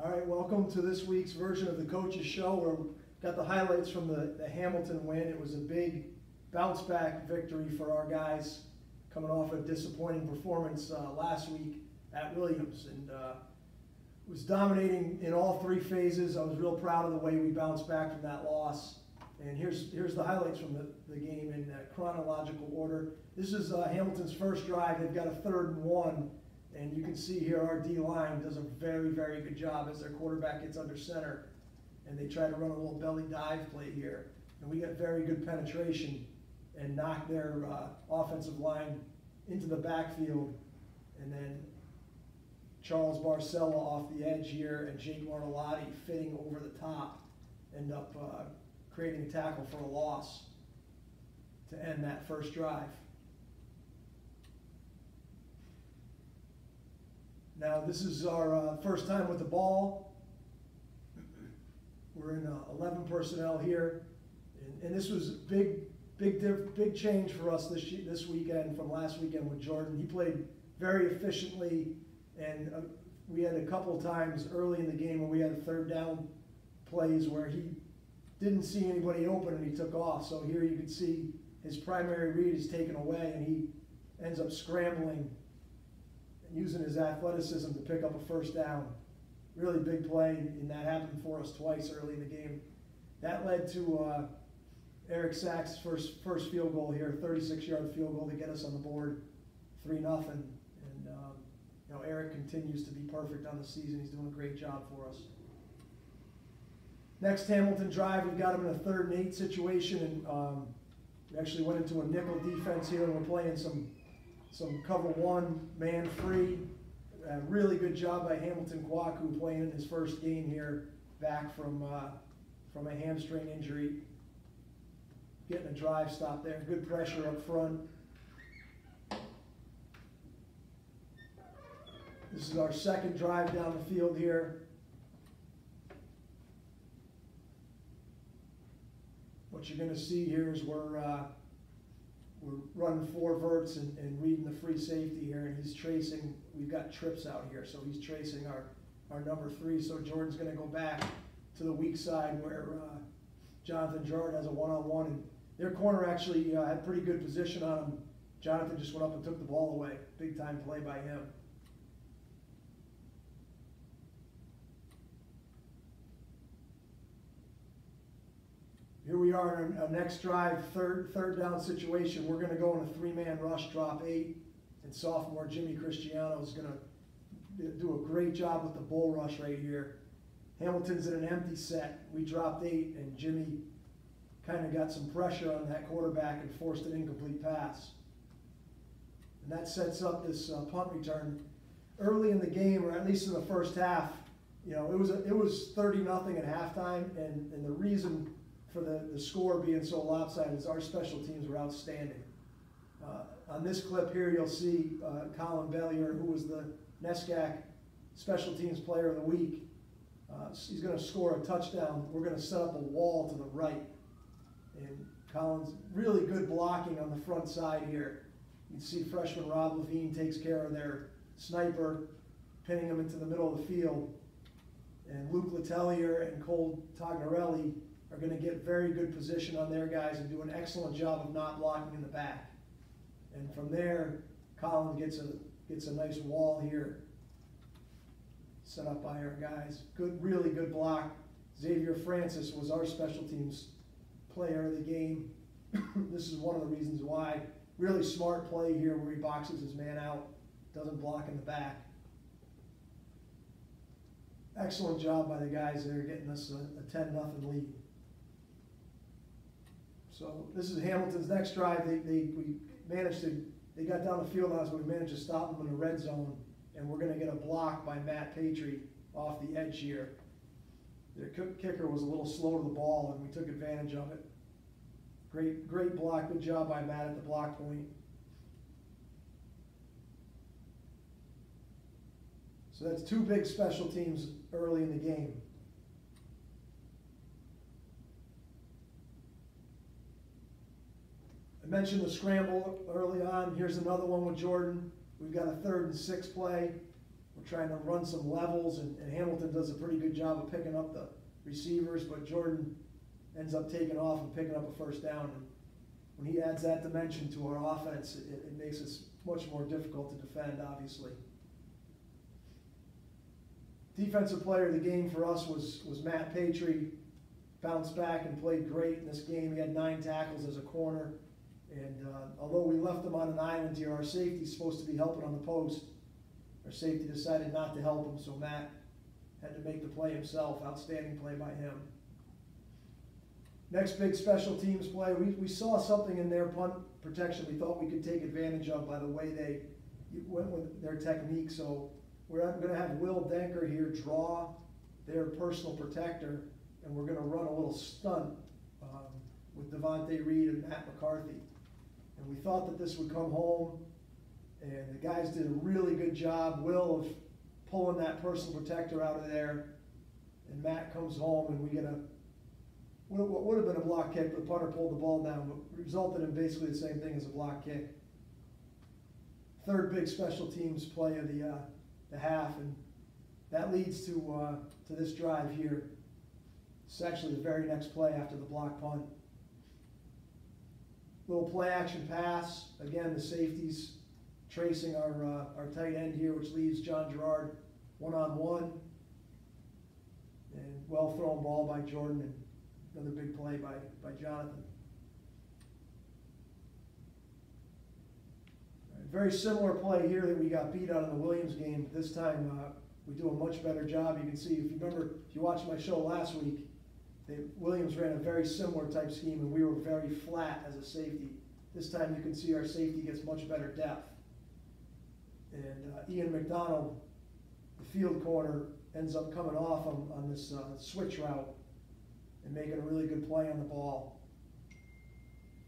All right, welcome to this week's version of the Coach's Show, where we got the highlights from the Hamilton win. It was a big bounce-back victory for our guys, coming off a disappointing performance last week at Williams, and was dominating in all three phases. I was real proud of the way we bounced back from that loss. And here's the highlights from the game in chronological order. This is Hamilton's first drive. They've got a 3rd and 1. And you can see here our D-line does a very, very good job as their quarterback gets under center. And they try to run a little belly dive play here. And we got very good penetration and knock their offensive line into the backfield. And then Charles Barcella off the edge here and Jake Martellotti fitting over the top end up creating a tackle for a loss to end that first drive. Now this is our first time with the ball. We're in 11 personnel here, and this was big change for us this weekend from last weekend with Jordan. He played very efficiently, and we had a couple of times early in the game when we had a 3rd down plays where he didn't see anybody open and he took off. So here you can see his primary read is taken away, and he ends up scrambling using his athleticism to pick up a 1st down. Really big play, and that happened for us twice early in the game. That led to Eric Sachs' first field goal here, 36-yard field goal to get us on the board, 3-0. And Eric continues to be perfect on the season. He's doing a great job for us. Next Hamilton drive, we've got him in a 3rd and 8 situation, and we actually went into a nickel defense here, and we're playing some cover 1 man free. Really good job by Hamilton Kwaku playing in his first game here back from a hamstring injury. Getting a drive stop there. Good pressure up front. This is our 2nd drive down the field here. What you're going to see here is we're running 4 verts and reading the free safety here, and he's tracing. We've got trips out here, so he's tracing our number 3. So Jordan's going to go back to the weak side where Jonathan Gerard has a 1-on-1, and their corner actually had pretty good position on him. Jonathan just went up and took the ball away. Big time play by him. Here we are in our next drive, third down situation. We're going to go in a 3-man rush, drop 8, and sophomore Jimmy Cristiano is going to do a great job with the bull rush right here. Hamilton's in an empty set. We dropped 8, and Jimmy kind of got some pressure on that quarterback and forced an incomplete pass. And that sets up this punt return. Early in the game, or at least in the first half, it was 30-0 at halftime, and the reason for the score being so lopsided is our special teams were outstanding. On this clip here, you'll see Colin Bellier, who was the NESCAC Special Teams Player of the Week. He's going to score a touchdown. We're going to set up a wall to the right. And Colin's really good blocking on the front side here. You can see freshman Rob Levine takes care of their sniper, pinning him into the middle of the field. And Luke Letelier and Cole Tognarelli are going to get very good position on their guys and do an excellent job of not blocking in the back. And from there, Colin gets a nice wall here set up by our guys. Really good block. Xavier Francis was our special teams player of the game. This is one of the reasons why. Really smart play here where he boxes his man out, doesn't block in the back. Excellent job by the guys there getting us a 10-0 lead. So this is Hamilton's next drive. They got down the field on us, but we managed to stop them in the red zone, and we're going to get a block by Matt Patry off the edge here. Their kicker was a little slow to the ball, and we took advantage of it. Great block. Good job by Matt at the block point. So that's 2 big special teams early in the game. I mentioned the scramble early on. Here's another one with Jordan. We've got a 3rd and 6 play. We're we're trying to run some levels, and Hamilton does a pretty good job of picking up the receivers, but Jordan ends up taking off and picking up a first down. And when he adds that dimension to our offense, it makes it much more difficult to defend, obviously. Defensive player of the game for us was Matt Patry. Bounced back and played great in this game. He had 9 tackles as a corner. And although we left him on an island here, our safety's supposed to be helping on the post. Our safety decided not to help him, so Matt had to make the play himself. Outstanding play by him. Next big special teams play, we saw something in their punt protection we thought we could take advantage of by the way they went with their technique. So we're going to have Will Denker here draw their personal protector, and we're going to run a little stunt with Devontae Reed and Matt McCarthy. And we thought that this would come home, and the guys did a really good job, Will, of pulling that personal protector out of there, and Matt comes home, and we get what would have been a block kick, but the punter pulled the ball down, but resulted in basically the same thing as a block kick. Third big special teams play of the half, and that leads to this drive here. It's actually the very next play after the block punt. Little play action pass. Again, the safeties tracing our tight end here, which leaves John Gerard one-on-one. And well thrown ball by Jordan, and another big play by Jonathan. Very similar play here that we got beat out in the Williams game. This time we do a much better job. You can see, if you watched my show last week, Williams ran a very similar type scheme, and we were very flat as a safety. This time you can see our safety gets much better depth. And Ian McDonald, the field corner, ends up coming off on this switch route and making a really good play on the ball.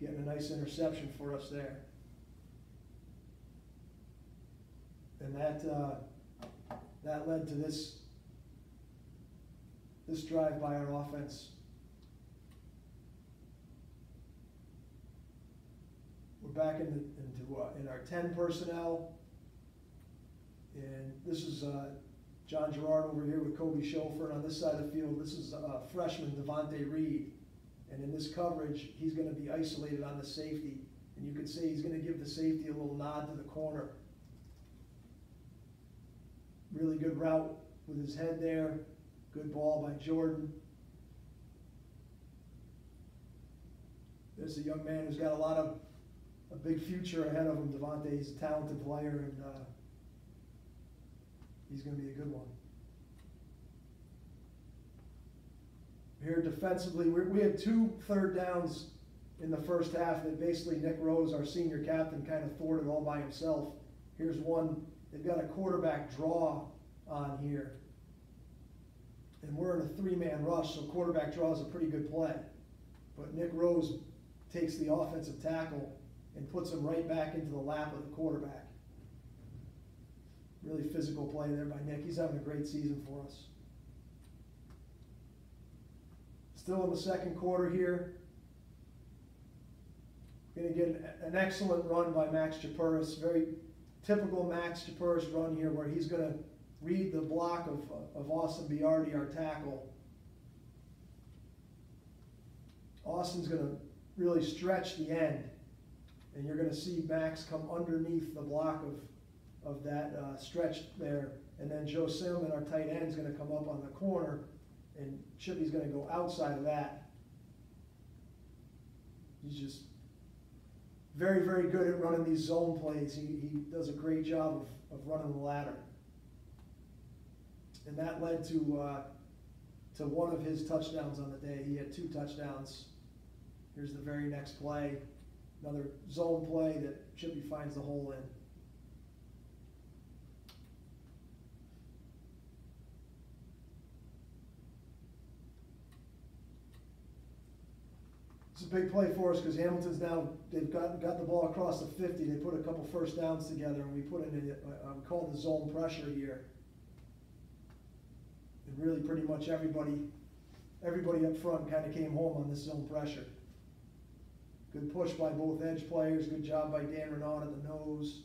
Getting a nice interception for us there. And that led to this drive by our offense. We're back in our 10 personnel, and this is John Gerard over here with Kobe Schofer, and on this side of the field, this is freshman Devontae Reed, and in this coverage, he's going to be isolated on the safety, and you can see he's going to give the safety a little nod to the corner. Really good route with his head there. Good ball by Jordan. There's a young man who's got a big future ahead of him, Devontae. He's a talented player, and he's going to be a good one. Here defensively, we had 2 third downs in the first half that basically Nick Rose, our senior captain, kind of thwarted all by himself. Here's one. They've got a quarterback draw on here. And we're in a 3-man rush, so quarterback draw is a pretty good play. But Nick Rose takes the offensive tackle and puts him right back into the lap of the quarterback. Really physical play there by Nick. He's having a great season for us. Still in the second quarter here. We're going to get an excellent run by Max Chapuris. Very typical Max Chapuris run here, where he's going to read the block of Austin Biardi, our tackle. Austin's going to really stretch the end, and you're going to see Max come underneath the block of that stretch there, and then Joe Silman, our tight end, is going to come up on the corner, and Chippy's going to go outside of that. He's just very, very good at running these zone plays. He does a great job of running the ladder. And that led to one of his touchdowns on the day. He had 2 touchdowns. Here's the very next play. Another zone play that Chippy finds the hole in. It's a big play for us because Hamilton's now, they've got the ball across the 50. They put a couple first downs together, and we put in we call it the zone pressure here. And really pretty much everybody up front kind of came home on this zone pressure. Good push by both edge players. Good job by Dan Renaud at the nose.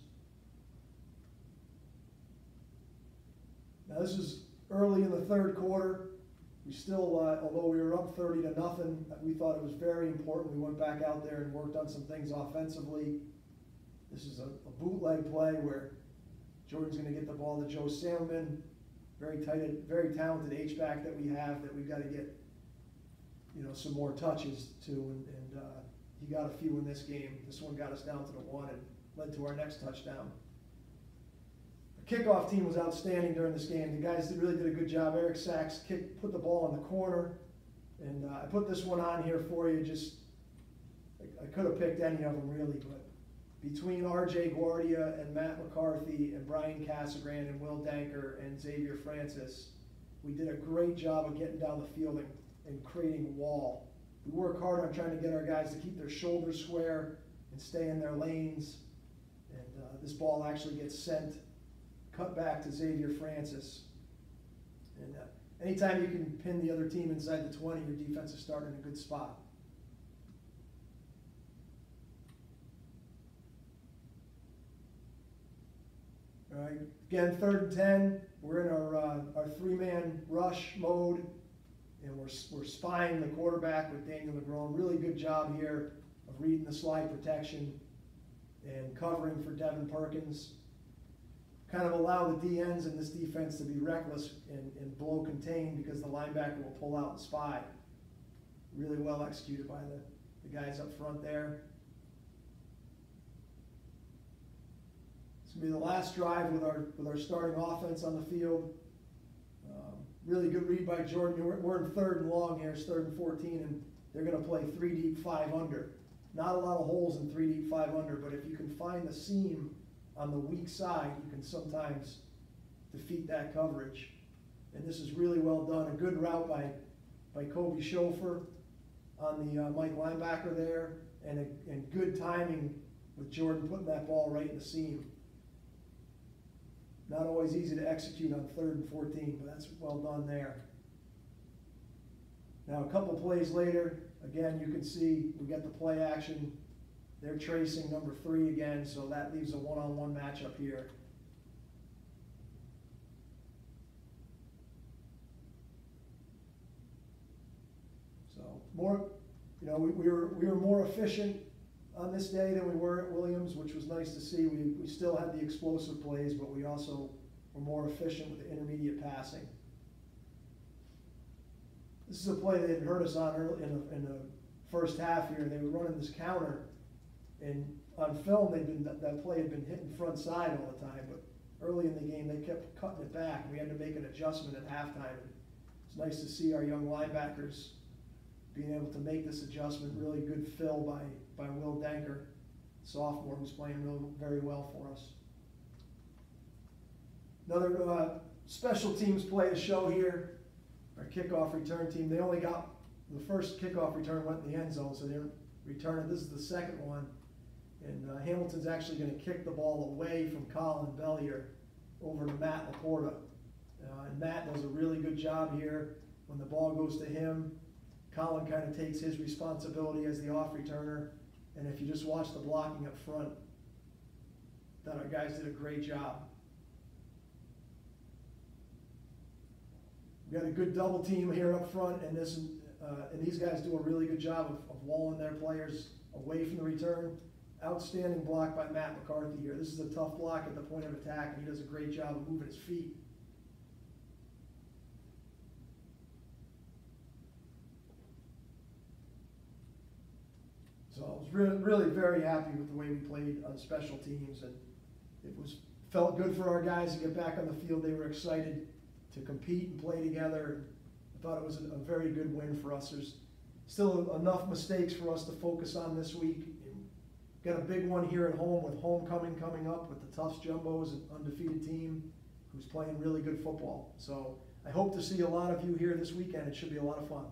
Now this is early in the third quarter. We still, although we were up 30-0, we thought it was very important. We went back out there and worked on some things offensively. This is a bootleg play where Jordan's going to get the ball to Joe Salmon, very talented H-back that we have that we've got to get, some more touches to, and he got a few in this game. This one got us down to the 1 and led to our next touchdown. The kickoff team was outstanding during this game. The guys really did a good job. Eric Sachs put the ball in the corner, and I put this one on here for you. I could have picked any of them really, but between R.J. Guardia and Matt McCarthy and Brian Casagrande and Will Danker and Xavier Francis, we did a great job of getting down the field and creating a wall. We work hard on trying to get our guys to keep their shoulders square and stay in their lanes. And this ball actually gets cut back to Xavier Francis. And anytime you can pin the other team inside the 20, your defense is starting in a good spot. All right, again, 3rd and 10. We're in our 3-man rush mode, and we're spying the quarterback with Daniel Negron. Really good job here of reading the slide protection and covering for Devin Perkins. Kind of allow the DNs in this defense to be reckless and blow contain because the linebacker will pull out and spy. Really well executed by the guys up front there. It's going to be the last drive with our starting offense on the field. Really good read by Jordan. We're in 3rd and long here. It's 3rd and 14, and they're going to play 3 deep, 5 under. Not a lot of holes in 3 deep, 5 under, but if you can find the seam on the weak side, you can sometimes defeat that coverage. And this is really well done. A good route by Kobe Schofer on the Mike linebacker there, and good timing with Jordan putting that ball right in the seam. Not always easy to execute on 3rd and 14, but that's well done there. Now a couple plays later, again, you can see we got the play action. They're tracing number 3 again, so that leaves a one-on-one matchup here. So more, we were more efficient on this day than we were at Williams, which was nice to see. We still had the explosive plays, but we also were more efficient with the intermediate passing. This is a play that had hurt us on early in the first half here. They were running this counter, and on film that play had been hitting front side all the time, but early in the game they kept cutting it back. We had to make an adjustment at halftime. It's nice to see our young linebackers being able to make this adjustment. Really good fill by Will Danker, sophomore, who's playing very well for us. Another special teams play to show here. Our kickoff return team, they only got the first kickoff return went in the end zone, so they didn't return it. This is the second one. And Hamilton's actually going to kick the ball away from Colin Bellier over to Matt Laporta. And Matt does a really good job here. When the ball goes to him, Colin kind of takes his responsibility as the off returner. And if you just watch the blocking up front, that our guys did a great job. We got a good double team here up front, and these guys do a really good job of walling their players away from the return. Outstanding block by Matt McCarthy here. This is a tough block at the point of attack, and he does a great job of moving his feet. So I was really very happy with the way we played on special teams, and it felt good for our guys to get back on the field. They were excited to compete and play together. I thought it was a very good win for us. There's still enough mistakes for us to focus on this week. Got a big one here at home with homecoming coming up with the Tufts Jumbos, an undefeated team who's playing really good football. So I hope to see a lot of you here this weekend. It should be a lot of fun.